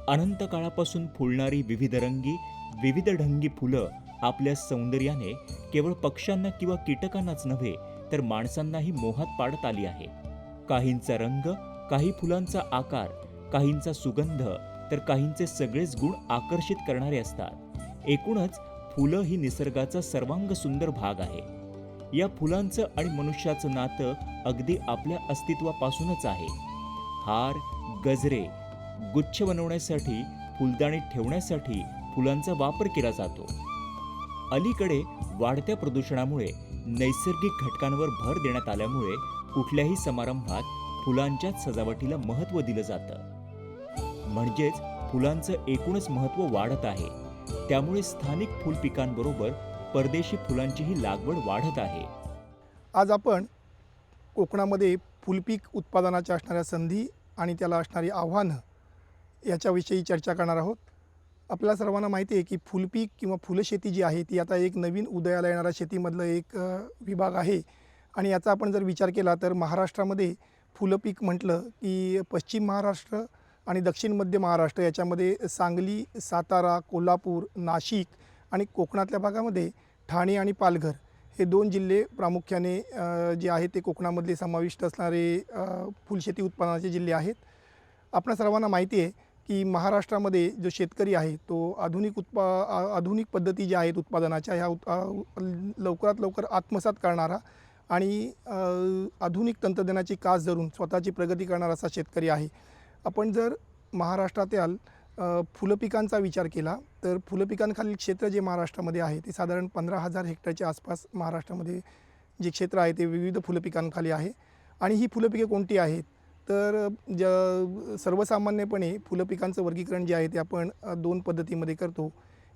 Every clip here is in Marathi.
अनंत काळापासून फुलणारी विविधरंगी विविध ढंगी फुलं आपल्या सौंदर्याने केवळ पक्ष्यांना किंवा कीटकांनाच नव्हे तर माणसांनाही मोहात पाडत आली आहे. काहींचा रंग, काही फुलांचा आकार, काहींचा सुगंध तर काहींचे सगळेच गुण आकर्षित करणारे असतात. एकूणच फुलं ही निसर्गाचा सर्वांग सुंदर भाग आहे. या फुलांचं आणि मनुष्याचं नातं अगदी आपल्या अस्तित्वापासूनच आहे. हार, गजरे, गुच्छ बनवण्यासाठी, फुलदाणी ठेवण्यासाठी फुलांचा वापर केला जातो. अलीकडे वाढत्या प्रदूषणामुळे नैसर्गिक घटकांवर भर देण्यात आल्यामुळे कुठल्याही समारंभात फुलांच्याच सजावटीला महत्त्व दिलं जातं. म्हणजेच फुलांचं एकूणच महत्त्व वाढत आहे. त्यामुळे स्थानिक फुल पिकांबरोबर परदेशी फुलांचीही लागवड वाढत आहे. आज आपण कोकणामध्ये फुलपीक उत्पादनाच्या असणाऱ्या संधी आणि त्याला असणारी आव्हानं याच्याविषयी चर्चा करणार आहोत. आपल्या सर्वांना माहिती आहे की फुलपीक किंवा फुलशेती जी आहे ती आता एक नवीन उदयाला येणाऱ्या शेतीमधलं एक विभाग आहे. आणि याचा आपण जर विचार केला तर महाराष्ट्रामध्ये फुलपीक म्हटलं की पश्चिम महाराष्ट्र आणि दक्षिण मध्य महाराष्ट्र याच्यामध्ये सांगली, सातारा, कोल्हापूर, नाशिक आणि कोकणातल्या भागामध्ये ठाणे आणि पालघर हे 2 जिल्हे प्रामुख्याने जे आहेत ते कोकणामधले समाविष्ट असणारे फुलशेती उत्पादनाचे जिल्हे आहेत. आपणा सर्वांना माहिती आहे की महाराष्ट्रामध्ये जो शेतकरी आहे तो आधुनिक पद्धती ज्या आहेत उत्पादनाच्या ह्या लवकरात लवकर आत्मसात करणारा आणि आधुनिक तंत्रज्ञानाची कास धरून स्वतःची प्रगती करणारा असा शेतकरी आहे. आपण जर महाराष्ट्रातील फुलपिकांचा विचार केला तर फुलपिकांखालील क्षेत्र जे महाराष्ट्रामध्ये आहे ते साधारण 15,000 हेक्टरच्या आसपास महाराष्ट्रामध्ये जे क्षेत्र आहे ते विविध फुलपिकांखाली आहे. आणि ही फुलपिके कोणती आहेत तर सर्वसामान्यपणे फुलपिकांचं वर्गीकरण जे आहे ते आपण 2 पद्धतीमध्ये करतो.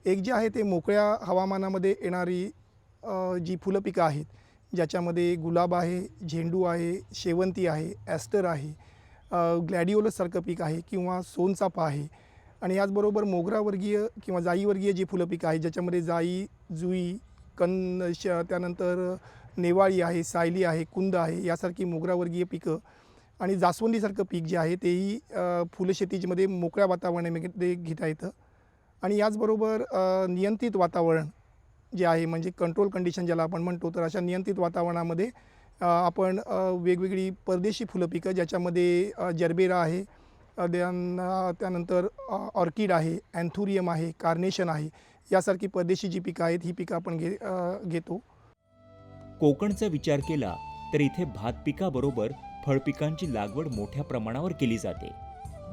एक जे आहे ते मोकळ्या हवामानामध्ये येणारी जी फुलपिकं आहेत ज्याच्यामध्ये गुलाब आहे, झेंडू आहे, शेवंती आहे, ॲस्टर आहे, ग्लॅडिओलससारखं पीक आहे किंवा सोनचाफा आहे. आणि याचबरोबर मोगरावर्गीय किंवा जाईवर्गीय जी फुलपिकं आहेत ज्याच्यामध्ये जाई, जुई, त्यानंतर नेवाळी आहे, सायली आहे, कुंद आहे यासारखी मोगरावर्गीय पिकं आणि जास्वंदीसारखं पीक जे आहे तेही फुलशेतीमध्ये मोकळ्या वातावरणामध्ये घेता येतं. आणि याचबरोबर नियंत्रित वातावरण जे आहे म्हणजे कंट्रोल कंडिशन ज्याला आपण म्हणतो तर अशा नियंत्रित वातावरणामध्ये आपण वेगवेगळी परदेशी फुलं पिकं ज्याच्यामध्ये जर्बेरा आहे, त्यानंतर ऑर्किड आहे, अँथुरियम आहे, कार्नेशन आहे यासारखी परदेशी जी पिकं आहेत ही पिकं आपण घेतो. कोकणचा विचार केला तर इथे भात पिकाबरोबर फळपिकांची लागवड मोठ्या प्रमाणावर केली जाते.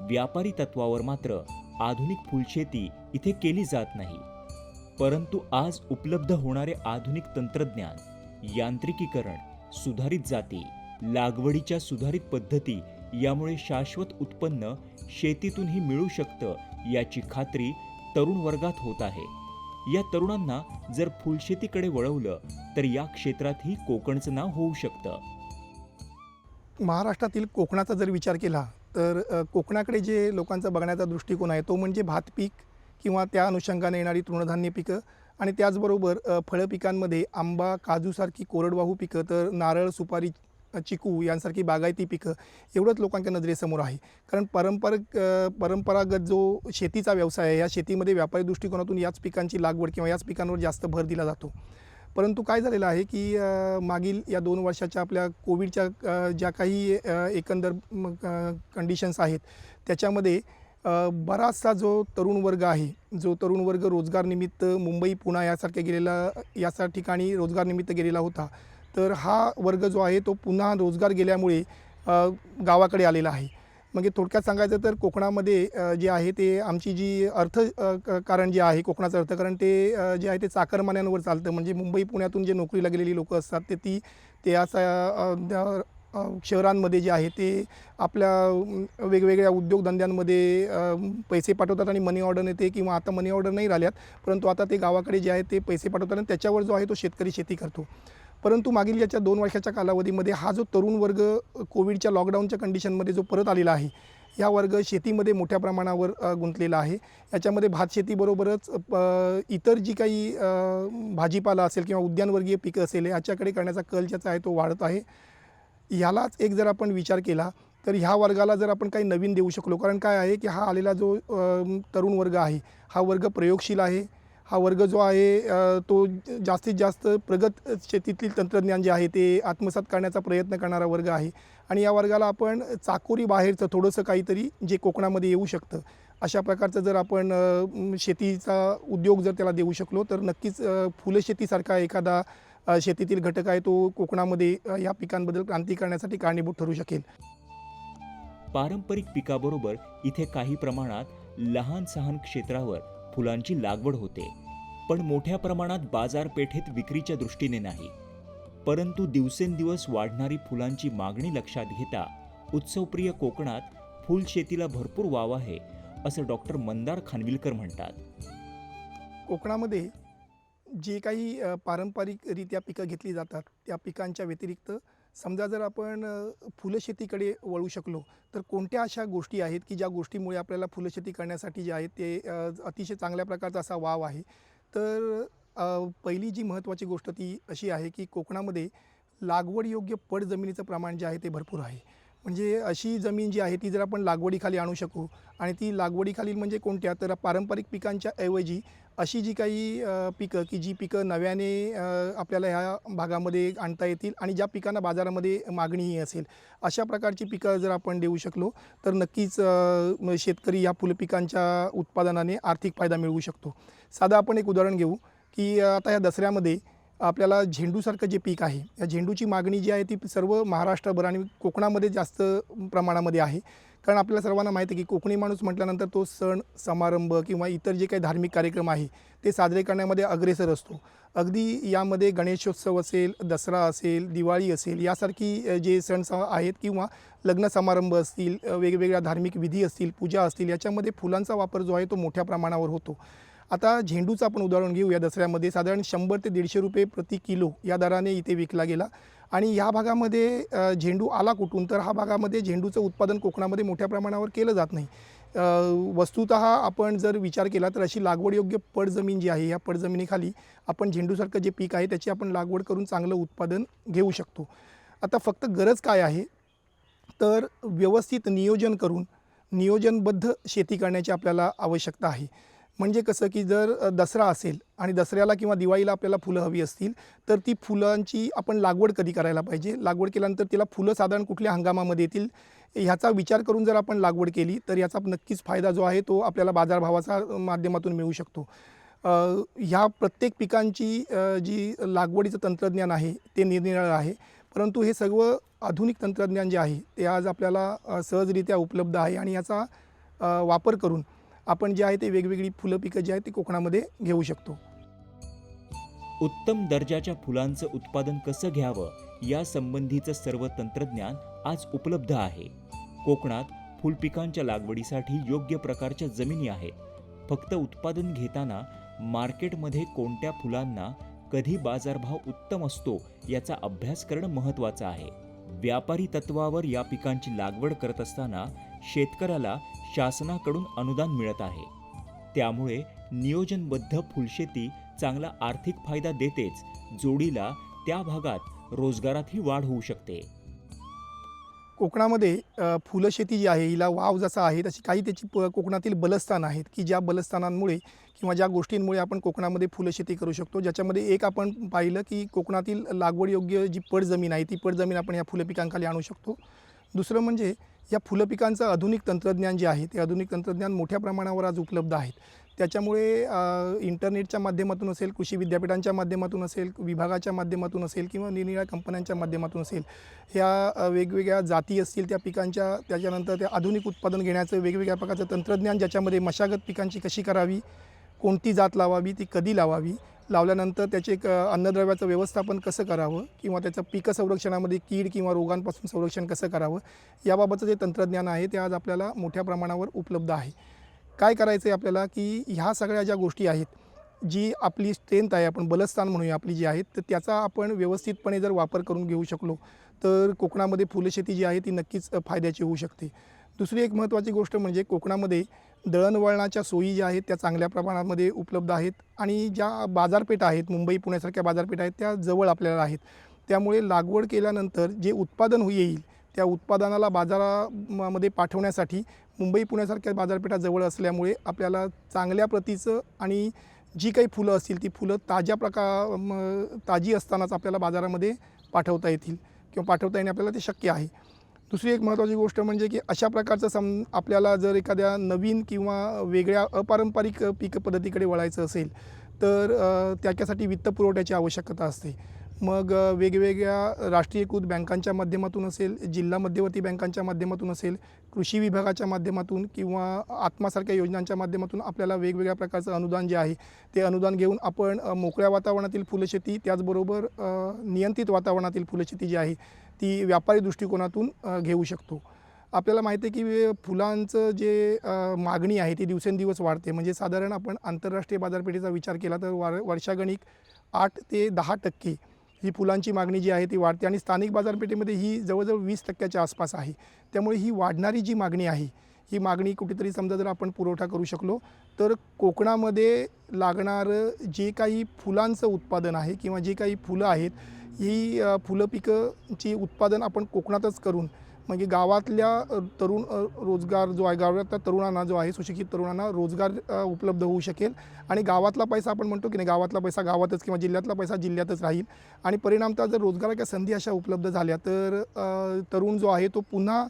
व्यापारी तत्वावर मात्र आधुनिक फुलशेती इथे केली जात नाही. परंतु आज उपलब्ध होणारे आधुनिक तंत्रज्ञान, यांत्रिकीकरण, सुधारित जाती, लागवडीच्या सुधारित पद्धती यामुळे शाश्वत उत्पन्न शेतीतूनही मिळू शकतं याची खात्री तरुण वर्गात होत आहे. या तरुणांना जर फुलशेतीकडे वळवलं तर या क्षेत्रातही कोकणचं नाव होऊ शकतं. महाराष्ट्रातील कोकणाचा जर विचार केला तर कोकणाकडे जे लोकांचा बघण्याचा दृष्टिकोन आहे तो म्हणजे भात पीक किंवा त्या अनुषंगाने येणारी तृणधान्य पिकं आणि त्याचबरोबर फळं पिकांमध्ये आंबा, काजूसारखी कोरडवाहू पिकं तर नारळ, सुपारी, चिकू यांसारखी बागायती पिकं एवढंच लोकांच्या नजरेसमोर आहे. कारण परंपरागत जो शेतीचा व्यवसाय आहे या शेतीमध्ये व्यापारी दृष्टिकोनातून याच पिकांची लागवड किंवा याच पिकांवर जास्त भर दिला जातो. परंतु काय झालेलं आहे की मागील या 2 वर्षाच्या आपल्या कोविडच्या ज्या काही एकंदर कंडिशन्स आहेत त्याच्यामध्ये बराचसा जो तरुण वर्ग आहे, जो तरुण वर्ग रोजगारनिमित्त मुंबई, पुणा यासारख्या ठिकाणी रोजगारनिमित्त गेलेला होता, तर हा वर्ग जो आहे तो पुन्हा रोजगार गेल्यामुळे गावाकडे आलेला आहे. म्हणजे थोडक्यात सांगायचं तर कोकणामध्ये जे आहे ते आमची जी कारण जे आहे कोकणाचं अर्थकारण ते जे आहे ते चाकरमान्यांवर चालतं. म्हणजे मुंबई पुण्यातून जे नोकरीला गेलेली लोकं असतात ते शहरांमध्ये जे आहे ते आपल्या वेगवेगळ्या उद्योगधंद्यांमध्ये पैसे पाठवतात आणि मनी ऑर्डर येते किंवा आता मनी ऑर्डर नाही राहिल्यात, परंतु आता ते गावाकडे जे आहे ते पैसे पाठवतात आणि त्याच्यावर जो आहे तो शेतकरी शेती करतो. परंतु मागील याच्या 2 वर्षाच्या कालावधीमध्ये हा जो तरुण वर्ग कोविडच्या लॉकडाऊनच्या कंडिशनमध्ये जो परत आलेला आहे, हा वर्ग शेतीमध्ये मोठ्या प्रमाणावर गुंतलेला आहे. याच्यामध्ये भात शेतीबरोबरच इतर जी काही भाजीपाला असेल किंवा उद्यानवर्गीय पिकं असेल याच्याकडे करण्याचा कल ज्याचा आहे तो वाढत आहे. ह्यालाच एक जर आपण विचार केला तर ह्या वर्गाला जर आपण काही नवीन देऊ शकलो, कारण काय आहे की हा आलेला जो तरुण वर्ग आहे हा वर्ग प्रयोगशील आहे. हा वर्ग जो आहे तो जास्तीत जास्त प्रगत शेतीतील तंत्रज्ञान जे आहे ते आत्मसात करण्याचा प्रयत्न करणारा वर्ग आहे आणि या वर्गाला आपण चाकोरी बाहेरचं थोडंसं काहीतरी जे कोकणामध्ये येऊ शकतं अशा प्रकारचं जर आपण शेतीचा उद्योग जर त्याला देऊ शकलो तर नक्कीच फुलशेतीसारखा एखादा शेतीतील घटक आहे तो कोकणामध्ये या पिकांबद्दल क्रांती करण्यासाठी कारणीभूत ठरू शकेल. पारंपरिक पिकाबरोबर इथे काही प्रमाणात लहान सहान क्षेत्रावर फुलांची लागवड होते, पण मोठ्या प्रमाणात बाजारपेठेत विक्रीच्या दृष्टीने नाही. परंतु दिवसेंदिवस वाढणारी फुलांची मागणी लक्षात घेता उत्सवप्रिय कोकणात फुलशेतीला भरपूर वाव आहे, असं डॉक्टर मंदार खानविलकर म्हणतात. कोकणामध्ये जे काही पारंपरिकरित्या पिकं घेतली जातात त्या पिकांच्या व्यतिरिक्त समजा जर आपण फुलशेतीकडे वळू शकलो तर कोणत्या अशा गोष्टी आहेत की ज्या गोष्टीमुळे आपल्याला फुलशेती करण्यासाठी जे आहे ते अतिशय चांगल्या प्रकारचा असा वाव आहे. तर पहिली जी महत्त्वाची गोष्ट ती अशी आहे की कोकणामध्ये लागवडयोग्य पड जमिनीचं प्रमाण जे आहे ते भरपूर आहे. म्हणजे अशी जमीन जी आहे ती जर आपण लागवडीखाली आणू शकू आणि ती लागवडीखाली म्हणजे कोणत्या तर पारंपरिक पिकांच्या ऐवजी अशी जी काही पिकं की जी पिकं नव्याने आपल्याला ह्या भागामध्ये आणता येतील आणि ज्या पिकांना बाजारामध्ये मागणीही असेल अशा प्रकारची पिकं जर आपण देऊ शकलो तर नक्कीच शेतकरी या फुलपिकांच्या उत्पादनाने आर्थिक फायदा मिळवू शकतो. साधं आपण एक उदाहरण घेऊ की आता या दसऱ्यामध्ये आपल्याला झेंडूसारखं जे पीक आहे या झेंडूची मागणी जी आहे ती सर्व महाराष्ट्रभर आणि कोकणामध्ये जास्त प्रमाणामध्ये आहे. कारण आपल्याला सर्वांना माहिती आहे की कोकणी माणूस म्हटल्यानंतर तो सण समारंभ किंवा इतर जे काही धार्मिक कार्यक्रम आहे ते साजरे करण्यामध्ये अग्रेसर असतो. अगदी यामध्ये गणेशोत्सव असेल, दसरा असेल, दिवाळी असेल यासारखी जे सण आहेत किंवा लग्न समारंभ असतील, वेगवेगळ्या धार्मिक विधी असतील, पूजा असतील याच्यामध्ये फुलांचा वापर जो आहे तो मोठ्या प्रमाणावर होतो. आता झेंडूचं आपण उदाहरण घेऊ. या दसऱ्यामध्ये साधारण 100 ते 150 रुपये प्रति किलो या दराने इथे विकला गेला आणि ह्या भागामध्ये झेंडू आला कुठून तर हा भागामध्ये झेंडूचं उत्पादन कोकणामध्ये मोठ्या प्रमाणावर केलं जात नाही. वस्तुतः आपण जर विचार केला तर अशी लागवडयोग्य पडजमीन जी आहे या पडजमिनीखाली आपण झेंडूसारखं जे पीक आहे त्याची आपण लागवड करून चांगलं उत्पादन घेऊ शकतो. आता फक्त गरज काय आहे तर व्यवस्थित नियोजन करून नियोजनबद्ध शेती करण्याची आपल्याला आवश्यकता आहे. म्हणजे कसं की जर दसरा असेल आणि दसऱ्याला किंवा दिवाळीला आपल्याला फुलं हवी असतील तर ती फुलांची आपण लागवड कधी करायला पाहिजे, लागवड केल्यानंतर तिला फुलं साधारण कुठल्या हंगामामध्ये येतील ह्याचा विचार करून जर आपण लागवड केली तर याचा नक्कीच फायदा जो आहे तो आपल्याला बाजारभावाचा माध्यमातून मिळू शकतो. ह्या प्रत्येक पिकांची जी लागवडीचं तंत्रज्ञान आहे ते निरनिराळं आहे, परंतु हे सर्व आधुनिक तंत्रज्ञान जे आहे ते आज आपल्याला सहजरित्या उपलब्ध आहे आणि याचा वापर करून आपण जे आहे ते वेगवेगळी फुलं पिकं जी आहेत ती कोकणामध्ये घेऊ शकतो. उत्तम दर्जाच्या फुलांचं उत्पादन कसं घ्यावं यासंबंधीचं सर्व तंत्रज्ञान आज उपलब्ध आहे. कोकणात फुलपिकांच्या लागवडीसाठी योग्य प्रकारच्या जमिनी आहेत. फक्त उत्पादन घेताना मार्केटमध्ये कोणत्या फुलांना कधी बाजारभाव उत्तम असतो याचा अभ्यास करणं महत्त्वाचं आहे. व्यापारी तत्वावर या पिकांची लागवड करत असताना शेतकऱ्याला शासनाकडून अनुदान मिळत आहे. त्यामुळे नियोजनबद्ध फुलशेती चांगला आर्थिक फायदा देतेच, जोडीला त्या भागात रोजगारातही वाढ होऊ शकते. कोकणामध्ये फुलशेती जी आहे हिला वाव जसा आहे तशी काही त्याची कोकणातील बलस्थान आहेत की ज्या बलस्थानांमुळे किंवा ज्या गोष्टींमुळे आपण कोकणामध्ये फुलशेती करू शकतो. ज्याच्यामध्ये एक आपण पाहिलं की कोकणातील लागवडयोग्य जी पडजमीन आहे ती पडजमीन आपण या फुलपिकांखाली आणू शकतो. दुसरं म्हणजे या फुलपिकांचं आधुनिक तंत्रज्ञान जे आहे ते आधुनिक तंत्रज्ञान मोठ्या प्रमाणावर आज उपलब्ध आहेत. त्याच्यामुळे इंटरनेटच्या माध्यमातून असेल, कृषी विद्यापीठांच्या माध्यमातून असेल, विभागाच्या माध्यमातून असेल किंवा निरनिराळ्या कंपन्यांच्या माध्यमातून असेल, ह्या वेगवेगळ्या जाती असतील त्या पिकांच्या, त्याच्यानंतर ते आधुनिक उत्पादन घेण्याचं वेगवेगळ्या प्रकारचं तंत्रज्ञान, ज्याच्यामध्ये मशागत पिकांची कशी करावी, कोणती जात लावावी, ती कधी लावावी, लावल्यानंतर त्याचे एक अन्नद्रव्याचं व्यवस्थापन कसं करावं किंवा त्याचं पीक संरक्षणामध्ये कीड किंवा रोगांपासून संरक्षण कसं करावं, याबाबतचं जे तंत्रज्ञान आहे ते आज आपल्याला मोठ्या प्रमाणावर उपलब्ध आहे. काय करायचं आहे आपल्याला, की ह्या सगळ्या ज्या गोष्टी आहेत, जी आपली स्ट्रेंथ आहे, आपण बलस्थान म्हणूया आपली जी आहेत, तर त्याचा आपण व्यवस्थितपणे जर वापर करून घेऊ शकलो तर कोकणामध्ये फुलशेती जी आहे ती नक्कीच फायद्याची होऊ शकते. दुसरी एक महत्त्वाची गोष्ट म्हणजे कोकणामध्ये दळणवळणाच्या सोयी ज्या आहेत त्या चांगल्या प्रमाणामध्ये उपलब्ध आहेत आणि ज्या बाजारपेठा आहेत, मुंबई पुण्यासारख्या बाजारपेठा आहेत, त्या जवळ आपल्याला आहेत. त्यामुळे लागवड केल्यानंतर जे उत्पादन येईल त्या उत्पादनाला मध्ये पाठवण्यासाठी मुंबई पुण्यासारख्या बाजारपेठा जवळ असल्यामुळे आपल्याला चांगल्या प्रतीचं आणि जी काही फुलं असतील ती फुलं ताजी असतानाच आपल्याला बाजारामध्ये पाठवता येतील किंवा पाठवता येणे आपल्याला ते शक्य आहे. दुसरी एक महत्त्वाची गोष्ट म्हणजे की अशा प्रकारचं आपल्याला जर एखाद्या नवीन किंवा वेगळ्या अपारंपरिक पीक पद्धतीकडे वळायचं असेल तर त्याच्यासाठी वित्तपुरवठ्याची आवश्यकता असते. मग वेगवेगळ्या राष्ट्रीयकृत बँकांच्या माध्यमातून असेल, जिल्हा मध्यवर्ती बँकांच्या माध्यमातून असेल, कृषी विभागाच्या माध्यमातून किंवा आत्मासारख्या योजनांच्या माध्यमातून आपल्याला वेगवेगळ्या प्रकारचं अनुदान जे आहे ते अनुदान घेऊन आपण मोकळ्या वातावरणातील फुलशेती, त्याचबरोबर नियंत्रित वातावरणातील फुलशेती जी आहे ती व्यापारी दृष्टिकोनातून घेऊ शकतो. आपल्याला माहिती आहे की फुलांचं जे मागणी आहे ती दिवसेंदिवस वाढते. म्हणजे साधारण आपण आंतरराष्ट्रीय बाजारपेठेचा विचार केला तर वर्षागणिक 8 ते 10% ही फुलांची मागणी जी आहे ती वाढते आणि स्थानिक बाजारपेठेमध्ये ही जवळजवळ 20% आसपास आहे. त्यामुळे ही वाढणारी जी मागणी आहे, ही मागणी कुठेतरी समजा जर आपण पुरवठा करू शकलो तर कोकणामध्ये लागणारं जे काही फुलांचं उत्पादन आहे किंवा जे काही फुलं आहेत, ही फुलं पिकांची उत्पादन आपण कोकणातच करून म्हणजे गावातल्या रोजगार जो आहे, गावातल्या तरुणांना जो आहे, सुशिक्षित तरुणांना रोजगार उपलब्ध होऊ शकेल आणि गावातला पैसा आपण म्हणतो की नाही, गावातला पैसा गावातच किंवा जिल्ह्यातला पैसा जिल्ह्यातच राहील आणि परिणामतः जर रोजगाराच्या संधी अशा उपलब्ध झाल्या तर तरुण जो आहे तो पुन्हा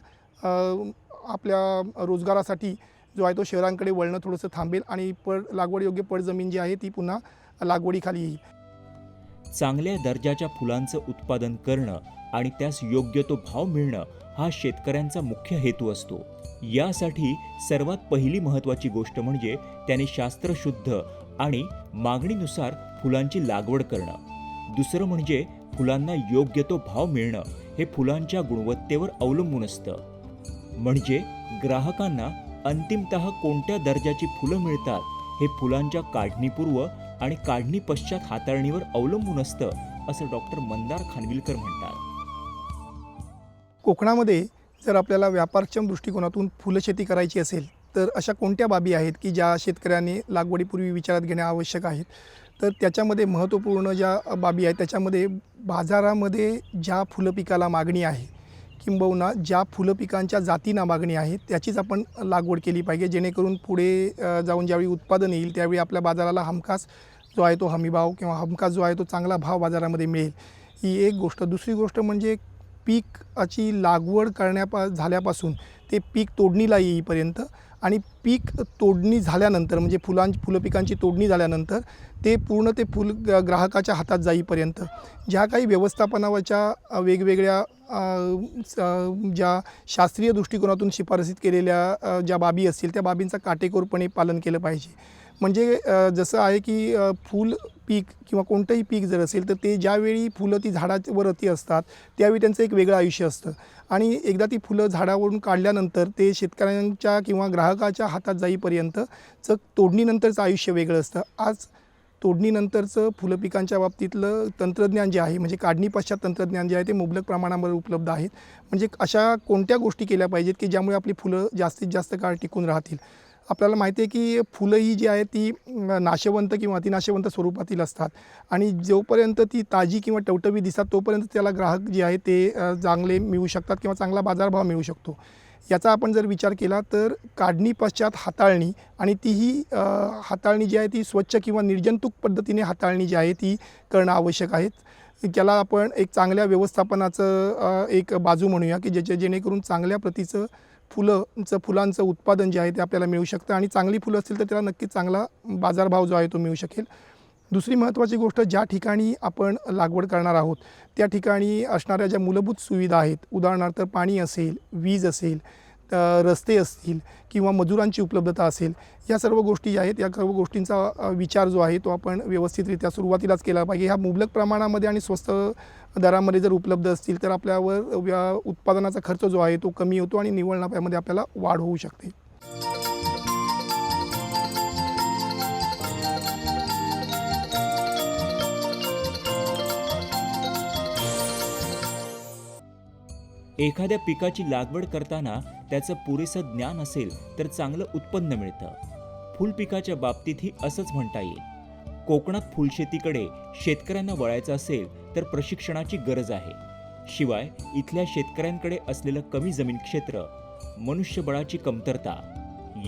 आपल्या रोजगारासाठी जो आहे तो शहरांकडे वळणं थोडंसं थांबेल आणि लागवडयोग्य पडजमीन जी आहे ती पुन्हा लागवडीखाली येईल. चांगल्या दर्जाच्या फुलांचं उत्पादन करणं आणि त्यास योग्य तो भाव मिळणं हा शेतकऱ्यांचा मुख्य हेतू असतो. यासाठी सर्वात पहिली महत्त्वाची गोष्ट म्हणजे त्याने शास्त्रशुद्ध आणि मागणीनुसार फुलांची लागवड करणं. दुसरं म्हणजे फुलांना योग्य तो भाव मिळणं हे फुलांच्या गुणवत्तेवर अवलंबून असतं. म्हणजे ग्राहकांना अंतिमतः कोणत्या दर्जाची फुलं मिळतात हे फुलांच्या काढणीपूर्व आणि काढणी पश्चात हाताळणीवर अवलंबून असतं, असं डॉक्टर मंदार खानविलकर म्हणतात. कोकणामध्ये जर आपल्याला व्यापारक्षम दृष्टिकोनातून फुलशेती करायची असेल तर अशा कोणत्या बाबी आहेत की ज्या शेतकऱ्यांनी लागवडीपूर्वी विचारात घेणे आवश्यक आहेत, तर त्याच्यामध्ये महत्त्वपूर्ण ज्या बाबी आहेत त्याच्यामध्ये बाजारामध्ये ज्या फुलं पिकाला मागणी आहे किंबहुना ज्या फुलं पिकांच्या जातींना मागणी आहे त्याचीच आपण लागवड केली पाहिजे, जेणेकरून पुढे जाऊन ज्यावेळी उत्पादन येईल त्यावेळी आपल्या बाजाराला हमखास जो आहे तो हमीभाव किंवा हमखास जो आहे तो चांगला भाव बाजारामध्ये मिळेल, ही एक गोष्ट. दुसरी गोष्ट म्हणजे पीकाची लागवड झाल्यापासून ते पीक तोडणीला येईपर्यंत आणि पीक तोडणी झाल्यानंतर म्हणजे फुलं पिकांची तोडणी झाल्यानंतर ते पूर्ण ते फुल ग्राहकाच्या हातात जाईपर्यंत ज्या काही व्यवस्थापनाच्या वेगवेगळ्या ज्या शास्त्रीय दृष्टिकोनातून शिफारसीत केलेल्या ज्या बाबी असतील त्या बाबींचं काटेकोरपणे पालन केलं पाहिजे. म्हणजे जसं आहे की फूल पीक किंवा कोणतंही पीक जर असेल तर ते ज्यावेळी फुलं ती झाडावरती असतात त्यावेळी त्यांचं एक वेगळं आयुष्य असतं आणि एकदा ती फुलं झाडावरून काढल्यानंतर ते शेतकऱ्यांच्या किंवा ग्राहकाच्या हातात जाईपर्यंतचं तोडणीनंतरचं आयुष्य वेगळं असतं. आज तोडणीनंतरचं फुलं पिकांच्या बाबतीतलं तंत्रज्ञान जे आहे म्हणजे काढणी पश्चात तंत्रज्ञान जे आहे ते मुबलक प्रमाणामध्ये उपलब्ध आहेत. म्हणजे अशा कोणत्या गोष्टी केल्या पाहिजेत की ज्यामुळे आपली फुलं जास्तीत जास्त काळ टिकून राहतील. आपल्याला माहिती आहे की फुलं ही जी आहेत ती नाशवंत किंवा अतिनाशवंत स्वरूपातील असतात आणि जोपर्यंत ती ताजी किंवा टवटवी दिसतात तोपर्यंत त्याला ग्राहक जे आहे ते चांगले मिळू शकतात किंवा चांगला बाजारभाव मिळू शकतो. याचा आपण जर विचार केला तर काढणी पश्चात हाताळणी आणि तीही हाताळणी जी आहे ती स्वच्छ किंवा निर्जंतुक पद्धतीने हाताळणी जी आहे ती करणं आवश्यक आहे. त्याला आपण एक चांगल्या व्यवस्थापनाचं एक बाजू म्हणूया की जेणेकरून चांगल्या प्रतीचं फुलांचं उत्पादन जे आहे ते आपल्याला मिळू शकतं आणि चांगली फुलं असतील तर त्याला नक्कीच चांगला बाजारभाव जो आहे तो मिळू शकेल. दुसरी महत्त्वाची गोष्ट, ज्या ठिकाणी आपण लागवड करणार आहोत त्या ठिकाणी असणाऱ्या ज्या मूलभूत सुविधा आहेत, उदाहरणार्थ पाणी असेल, वीज असेल, रस्ते असतील किंवा मजुरांची उपलब्धता असेल, या सर्व गोष्टी ज्या आहेत या सर्व गोष्टींचा विचार जो आहे तो आपण व्यवस्थितरित्या सुरुवातीलाच केला पाहिजे. ह्या मुबलक प्रमाणामध्ये आणि स्वस्त दरामध्ये जर उपलब्ध असतील तर आपल्यावर उत्पादनाचा खर्च जो आहे तो कमी होतो आणि निव्वळ नफ्यामध्ये आपल्याला वाढ होऊ शकते. एखाद्या पिकाची लागवड करताना त्याचं पुरेसं ज्ञान असेल तर चांगलं उत्पन्न मिळतं. फुलपिकाच्या बाबतीतही असंच म्हणता येईल. कोकणात फुलशेतीकडे शेतकऱ्यांना वळायचं असेल तर प्रशिक्षणाची गरज आहे. शिवाय इथल्या शेतकऱ्यांकडे असलेलं कमी जमीन क्षेत्र, मनुष्यबळाची कमतरता,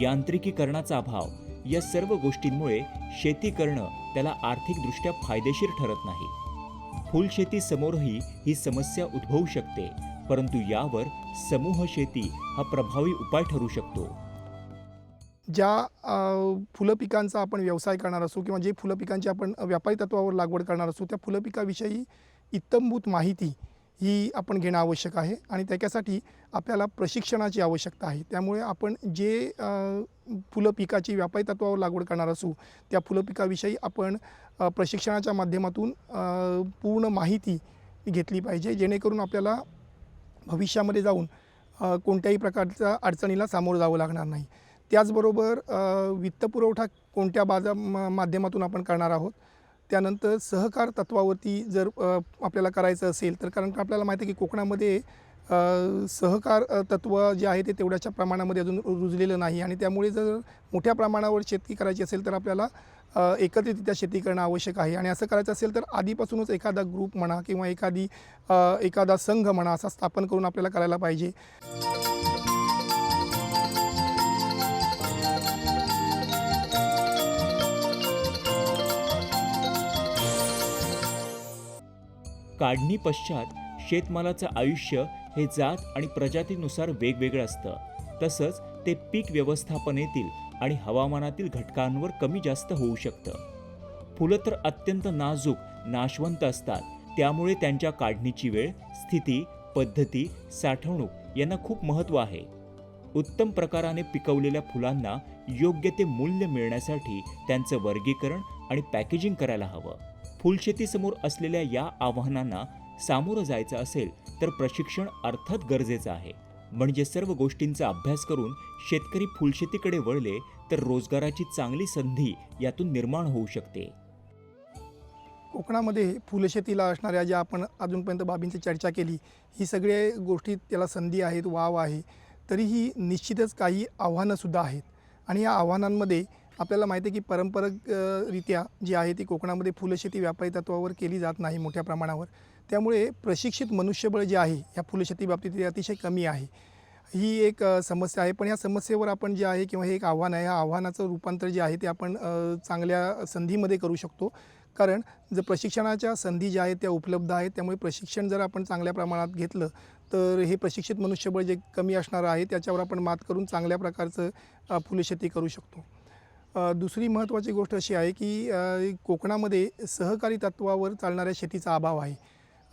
यांत्रिकीकरणाचा अभाव या सर्व गोष्टींमुळे शेती करणं त्याला आर्थिकदृष्ट्या फायदेशीर ठरत नाही. फुलशेती समोरही ही समस्या उद्भवू शकते, परंतु यावर समूह शेती हा प्रभावी उपाय ठरू शकतो. ज्या फुलं पिकांचा आपण व्यवसाय करणार असू किंवा जे फुलं पिकांची आपण व्यापारी तत्त्वावर लागवड करणार असू त्या फुलं पिकाविषयी इत्थंभूत माहिती ही आपण घेणं आवश्यक आहे आणि त्याच्यासाठी आपल्याला प्रशिक्षणाची आवश्यकता आहे. त्यामुळे आपण जे फुलं पिकाची व्यापारी तत्त्वावर लागवड करणार असू त्या फुलं पिकाविषयी आपण प्रशिक्षणाच्या माध्यमातून पूर्ण माहिती घेतली पाहिजे, जेणेकरून आपल्याला भविष्यामध्ये जाऊन कोणत्याही प्रकारच्या अडचणीला सामोरं जावं लागणार नाही. त्याचबरोबर वित्तपुरवठा कोणत्या माध्यमातून आपण करणार आहोत, त्यानंतर सहकार तत्त्वावरती जर आपल्याला करायचं असेल तर, कारण आपल्याला माहिती आहे की कोकणामध्ये सहकार तत्त्व जे आहे ते तेवढ्याच्या प्रमाणामध्ये अजून रुजलेलं नाही आणि त्यामुळे जर मोठ्या प्रमाणावर शेती करायची असेल तर आपल्याला एकत्रितरित्या शेती करणं आवश्यक आहे. आणि असं करायचं असेल तर आधीपासूनच एखादा ग्रुप म्हणा किंवा एखादा संघ म्हणा असा स्थापन करून आपल्याला करायला पाहिजे. काढणी पश्चात शेतमालाचं आयुष्य हे जात आणि प्रजातीनुसार वेगवेगळं असतं. तसंच ते पीक व्यवस्थापनेतील आणि हवामानातील घटकांवर कमी जास्त होऊ शकतं. फुलं तर अत्यंत नाजूक, नाशवंत असतात. त्यामुळे त्यांच्या काढणीची वेळ, स्थिती, पद्धती, साठवणूक यांना खूप महत्त्व आहे. उत्तम प्रकाराने पिकवलेल्या फुलांना योग्य ते मूल्य मिळण्यासाठी त्यांचं वर्गीकरण आणि पॅकेजिंग करायला हवं. फुलशेतीसमोर असलेल्या या आव्हानांना सामोरं जायचं असेल तर प्रशिक्षण अर्थात गरजेचं आहे. म्हणजे सर्व गोष्टींचा अभ्यास करून शेतकरी फुलशेतीकडे वळले तर रोजगाराची चांगली संधी यातून निर्माण होऊ शकते. कोकणामध्ये फुलशेतीला असणाऱ्या ज्या आपण अजूनपर्यंत बाबींची चर्चा केली, ही सगळ्या गोष्टी त्याला संधी आहेत, वाव आहे. तरीही निश्चितच काही आव्हानंसुद्धा आहेत आणि या आव्हानांमध्ये आपल्याला माहिती आहे की रित्या जी आहे ती कोकणामध्ये फुलशेती व्यापारी तत्त्वावर केली जात नाही मोठ्या प्रमाणावर. त्यामुळे प्रशिक्षित मनुष्यबळ जे आहे या फुलशेती बाबतीत ते अतिशय कमी आहे. ही एक समस्या आहे. पण या समस्येवर आपण जे आहे किंवा हे एक आव्हान आहे, या आव्हानाचं रूपांतर जे आहे ते आपण चांगल्या संधीमध्ये करू शकतो. कारण जर प्रशिक्षणाच्या संधी ज्या आहेत त्या उपलब्ध आहेत, त्यामुळे प्रशिक्षण जर आपण चांगल्या प्रमाणात घेतलं तर हे प्रशिक्षित मनुष्यबळ जे कमी असणार आहे त्याच्यावर आपण मात करून चांगल्या प्रकारचं फुलशेती करू शकतो. दुसरी महत्त्वाची गोष्ट अशी आहे की कोकणामध्ये सहकारी तत्त्वावर चालणाऱ्या शेतीचा अभाव आहे.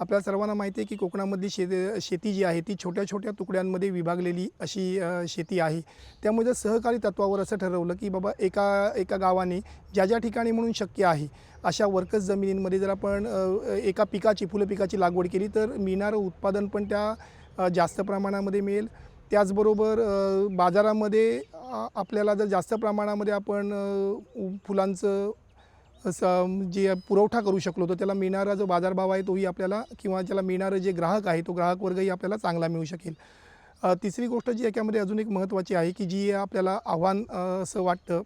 आपल्या सर्वांना माहिती आहे की कोकणामधली शेती जी आहे ती छोट्या छोट्या तुकड्यांमध्ये विभागलेली अशी शेती आहे. त्यामुळे जर सहकारी तत्त्वावर असं ठरवलं की बाबा एका गावाने ज्या ठिकाणी म्हणून शक्य आहे अशा वर्कस जमिनींमध्ये जर आपण एका फुलं पिकाची लागवड केली तर मिळणारं उत्पादन पण त्या जास्त प्रमाणामध्ये मिळेल. त्याचबरोबर बाजारामध्ये आपल्याला जर जास्त प्रमाणामध्ये आपण फुलांचं जे पुरवठा करू शकलो तर त्याला मिळणारा जो बाजारभाव आहे तोही आपल्याला किंवा त्याला मिळणारं जे ग्राहक आहे तो ग्राहक वर्गही आपल्याला चांगला मिळू शकेल. तिसरी गोष्ट जी याच्यामध्ये अजून एक महत्त्वाची आहे की जी आपल्याला आव्हान असं वाटतं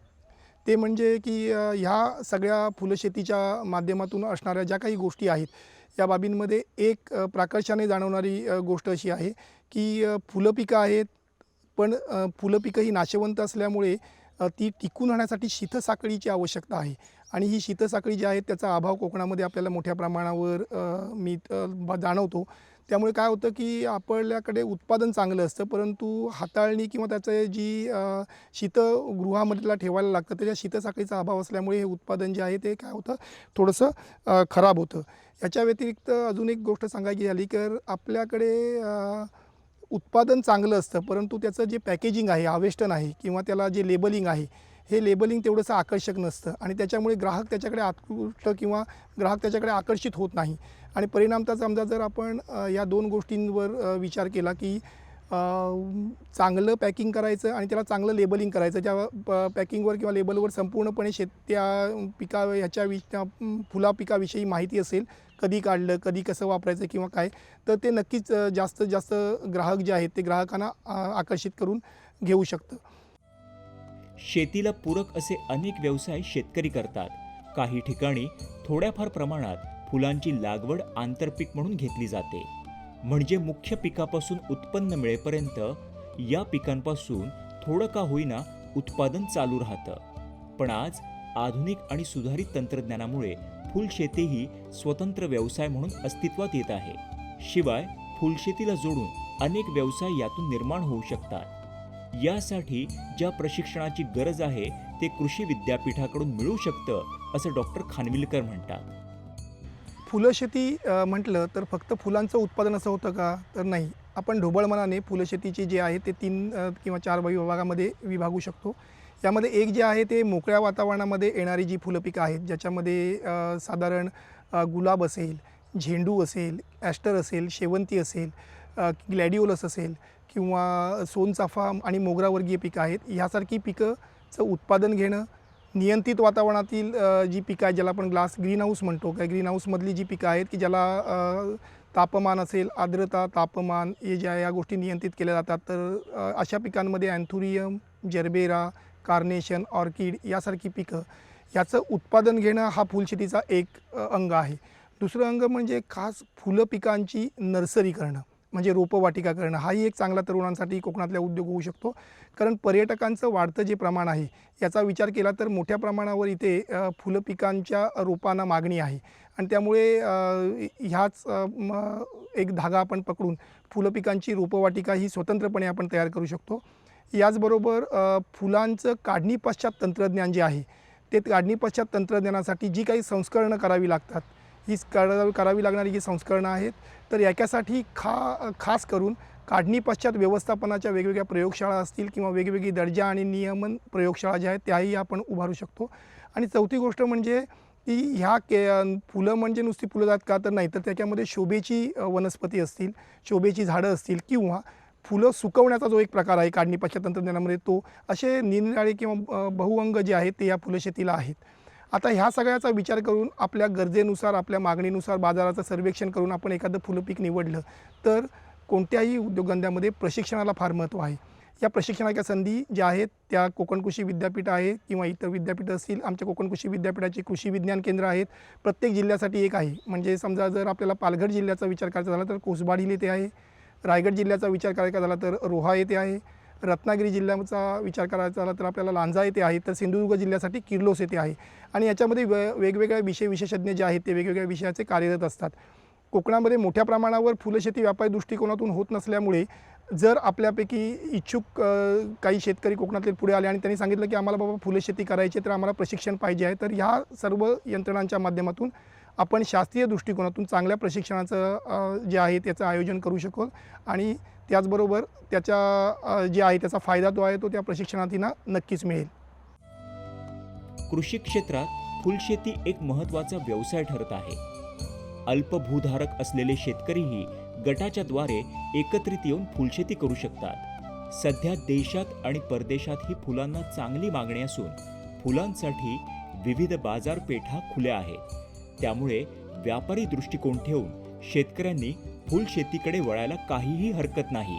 ते म्हणजे की ह्या सगळ्या फुलशेतीच्या माध्यमातून असणाऱ्या ज्या काही गोष्टी आहेत या बाबींमध्ये एक प्राकर्षाने जाणवणारी गोष्ट अशी आहे की फुलं पिकं आहेत, पण फुलं पिकं ही नाशवंत असल्यामुळे ती टिकून राहण्यासाठी शीतसाखळीची आवश्यकता आहे आणि ही शीतसाखळी जी आहे त्याचा अभाव कोकणामध्ये आपल्याला मोठ्या प्रमाणावर जाणवतो. त्यामुळे काय होतं की आपल्याकडे उत्पादन चांगलं असतं, परंतु हाताळणी किंवा त्याचं जी शीतगृहामध्ये त्याला ठेवायला लागतं, त्याच्या शीतसाखळीचा अभाव असल्यामुळे हे उत्पादन जे आहे ते काय होतं, थोडंसं खराब होतं. याच्या व्यतिरिक्त अजून एक गोष्ट सांगायची झाली तर आपल्याकडे उत्पादन चांगलं असतं, परंतु त्याचं जे पॅकेजिंग आहे, आवेष्टन आहे किंवा त्याला जे लेबलिंग आहे, हे लेबलिंग तेवढंसं आकर्षक नसतं आणि त्याच्यामुळे ग्राहक त्याच्याकडे आकृष्ट किंवा ग्राहक त्याच्याकडे आकर्षित होत नाही. आणि परिणामतः समजा जर आपण या 2 गोष्टींवर विचार केला की चांगलं पॅकिंग करायचं आणि त्याला चांगलं लेबलिंग करायचं, त्या पॅकिंगवर किंवा लेबलवर संपूर्णपणे त्या फुला पिकाविषयी माहिती असेल, कधी काढलं, कधी कसं वापरायचं किंवा काय, तर ते नक्कीच जास्तीत जास्त ग्राहक जे आहेत ते ग्राहकांना आकर्षित करून घेऊ शकतं. शेतीला पूरक असे अनेक व्यवसाय शेतकरी करतात. काही ठिकाणी थोड्याफार प्रमाणात फुलांची लागवड आंतरपीक म्हणून घेतली जाते. म्हणजे मुख्य पिकापासून उत्पन्न मिळेपर्यंत या पिकांपासून थोडं का होईना उत्पादन चालू राहतं. पण आज आधुनिक आणि सुधारित तंत्रज्ञानामुळे फुलशेती ही स्वतंत्र व्यवसाय म्हणून अस्तित्वात येत आहे. शिवाय फुलशेतीला जोडून अनेक व्यवसाय यातून निर्माण होऊ शकतात. यासाठी ज्या प्रशिक्षणाची गरज आहे ते कृषी विद्यापीठाकडून मिळू शकतं, असं डॉक्टर खानविलकर म्हणतात. फुलशेती म्हटलं तर फक्त फुलांचं उत्पादन असं होतं का? तर नाही. आपण ढोबळमानाने फुलशेतीची जी आहे ते 3 किंवा 4 विभागामध्ये विभागू शकतो. यामध्ये एक जे आहे ते मोकळ्या वातावरणामध्ये येणारी जी फुलं पिकं आहेत, ज्याच्यामध्ये साधारण गुलाब असेल, झेंडू असेल, ॲस्टर असेल, शेवंती असेल, ग्लॅडिओलस असेल किंवा सोनचाफा आणि मोगरावर्गीय पिकं आहेत. ह्यासारखी पिकंचं उत्पादन घेणं, नियंत्रित वातावरणातील जी पिकं आहेत, ज्याला आपण ग्रीन हाऊस म्हणतो, काय ग्रीन हाऊसमधली जी पिकं आहेत की ज्याला तापमान असेल, आर्द्रता, तापमान हे ज्या या गोष्टी नियंत्रित केल्या जातात. तर अशा पिकांमध्ये अँथुरियम, जर्बेरा, कार्नेशन, ऑर्किड यासारखी पिकं, याचं उत्पादन घेणं हा फुलशेतीचा एक अंग आहे. दुसरं अंग म्हणजे खास फुलं पिकांची नर्सरी करणं, म्हणजे रोपवाटिका करणं, हाही एक चांगला तरुणांसाठी कोकणातला उद्योग होऊ शकतो. कारण पर्यटकांचं वाढतं जे प्रमाण आहे याचा विचार केला तर मोठ्या प्रमाणावर इथे फुलं पिकांच्या रोपांना मागणी आहे आणि त्यामुळे ह्याच एक धागा आपण पकडून फुलं पिकांची रोपवाटिका ही स्वतंत्रपणे आपण तयार करू शकतो. याचबरोबर फुलांचं काढणी पश्चात तंत्रज्ञान जे आहे ते काढणी पश्चात तंत्रज्ञानासाठी जी काही संस्करणं करावी लागतात, ही करावी लागणारी जी संस्करणं आहेत, तर याच्यासाठी खास करून काढणी पश्चात व्यवस्थापनाच्या वेगवेगळ्या प्रयोगशाळा असतील किंवा वेगवेगळी दर्जा आणि नियमन प्रयोगशाळा ज्या आहेत त्याही आपण उभारू शकतो. आणि चौथी गोष्ट म्हणजे की फुलं म्हणजे नुसती फुलं जात का? तर नाही, तर त्याच्यामध्ये शोभेची वनस्पती असतील, शोभेची झाडं असतील किंवा फुलं सुकवण्याचा जो एक प्रकार आहे काढणी पश्चात तंत्रज्ञानामध्ये, तो असे निरनिराळे किंवा बहुअंग जे आहेत ते या फुलशेतीला आहेत. आता ह्या सगळ्याचा विचार करून आपल्या गरजेनुसार, आपल्या मागणीनुसार बाजाराचं सर्वेक्षण करून आपण एखादं फुलं पीक निवडलं तर कोणत्याही उद्योगधंद्यामध्ये प्रशिक्षणाला फार महत्त्व आहे. या प्रशिक्षणाच्या संधी ज्या आहेत त्या कोकण कृषी विद्यापीठ आहे किंवा इतर विद्यापीठं असतील. आमच्या कोकण कृषी विद्यापीठाचे कृषी विज्ञान केंद्र आहेत. प्रत्येक जिल्ह्यासाठी एक आहे. म्हणजे समजा जर आपल्याला पालघर जिल्ह्याचा विचार करायचा झाला तर कोसबाड येथे आहे. रायगड जिल्ह्याचा विचार करायचा झाला तर रोहा येथे आहे. रत्नागिरी जिल्ह्याचा विचार करायचा झाला तर आपल्याला लांजा येथे आहे. तर सिंधुदुर्ग जिल्ह्यासाठी किर्लोस येथे आहे. आणि याच्यामध्ये वेगवेगळ्या विषय विशेषज्ञ जे आहेत ते वेगवेगळ्या विषयाचे कार्यरत असतात. कोकणामध्ये मोठ्या प्रमाणावर फुलशेती व्यापारी दृष्टिकोनातून होत नसल्यामुळे जर आपल्यापैकी इच्छुक काही शेतकरी कोकणातले पुढे आले आणि त्यांनी सांगितलं की आम्हाला बाबा फुलशेती करायची तर आम्हाला प्रशिक्षण पाहिजे आहे, तर ह्या सर्व यंत्रणांच्या माध्यमातून आपण शास्त्रीय दृष्टिकोनातून चांगल्या प्रशिक्षणाचं जे आहे त्याचं आयोजन करू शकतो आणि त्याचबरोबर त्याच्या जे आहे त्याचा फायदा जो आहे तो त्या प्रशिक्षणार्थींना नक्कीच मिळेल. कृषी क्षेत्रात फुलशेती एक महत्त्वाचा व्यवसाय ठरत आहे. अल्पभूधारक असलेले शेतकरीही गटाच्या द्वारे एकत्रित येऊन फुलशेती करू शकतात. सध्या देशात आणि परदेशात ही फुलांना चांगली मागणी असून फुलांसाठी विविध बाजारपेठा खुल्या आहेत. त्यामुळे व्यापारी दृष्टिकोन ठेवून शेतकऱ्यांनी फुलशेतीकडे वळायला काहीही हरकत नाही.